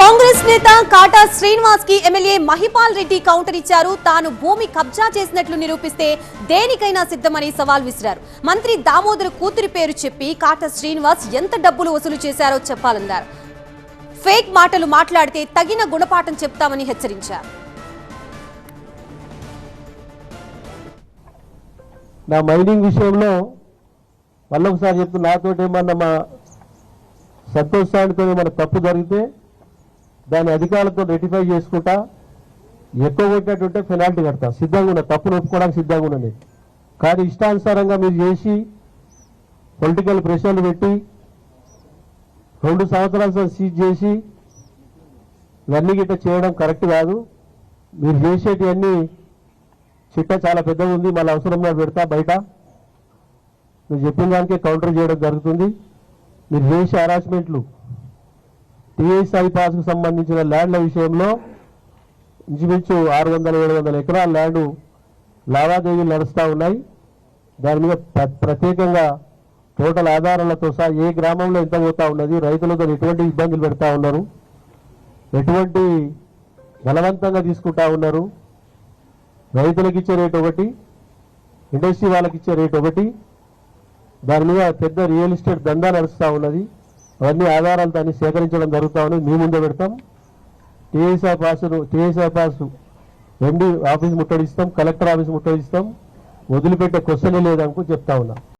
కాంగ్రెస్ నేత కాటా శ్రీనివాస్ కి MLA Mahipal Reddy counter ఇచ్చారు. తాను భూమి కబ్జా చేసినట్లు నిరూపిస్తే దేనికైనా సిద్ధమని సవాల్ విసిరారు. మంత్రి దామోదర్ కూతురి పేరు చెప్పి కాటా శ్రీనివాస్ ఎంత డబ్బులు వసూలు చేశారో చెప్పాలన్నారు. ఫేక్ మాటలు మాట్లాడితే తగిన గుణపాఠం చెప్తామని హెచ్చరించారు. నా మైనింగ్ విషయంలో మళ్ళీ ఒకసారి చెప్తూ నాతో ఏమన్నా మా సంతోష్ సాయితో ఏమన్నా తప్పు జరిగితే దాని అధికారులతో రెటిఫై చేసుకుంటా, ఎక్కువ కొట్టినట్టుంటే పెనాల్టీ కడతా, సిద్ధంగా ఉన్నా, తప్పును ఒప్పుకోవడానికి సిద్ధంగా ఉన్నది. కానీ ఇష్టానుసారంగా మీరు చేసి పొలిటికల్ ప్రెషర్లు పెట్టి 2 సంవత్సరాలు సీజ్ చేసి ఇవన్నీ గిట్ట చేయడం కరెక్ట్ కాదు. మీరు చేసేటివన్నీ చిట్ట చాలా పెద్దగా ఉంది, మళ్ళీ అవసరంగా పెడతా బయట. మీరు చెప్పిన దానికే కౌంటర్ చేయడం జరుగుతుంది. మీరు చేసే హరాస్మెంట్లు టీఎస్ఐ పాస్కు సంబంధించిన ల్యాండ్ల విషయంలో ఇంచుమించు 600-700 ఎకరాల ల్యాండ్ లావాదేవీలు నడుస్తూ ఉన్నాయి. దాని మీద ప్రత్యేకంగా టోటల్ ఆధారాలతో సహా ఏ గ్రామంలో ఎంత పోతా ఉన్నది, రైతులతో ఎటువంటి ఇబ్బందులు పెడతా ఉన్నారు, ఎటువంటి బలవంతంగా తీసుకుంటా ఉన్నారు, రైతులకు ఇచ్చే రేటు ఒకటి, ఇండస్ట్రీ వాళ్ళకి ఇచ్చే రేటు ఒకటి, దాని మీద పెద్ద రియల్ ఎస్టేట్ దందా నడుస్తూ ఉన్నది. అవన్నీ ఆధారాలతో అన్ని సేకరించడం జరుగుతూ ఉన్నది. మీ ముందే పెడతాం. టీఎస్ఐ పాస్ ఎండి ఆఫీస్ ముట్టడిస్తాం, కలెక్టర్ ఆఫీస్ ముట్టడిస్తాం, వదిలిపెట్టే క్వశ్చనే లేదనుకో చెప్తా ఉన్నా.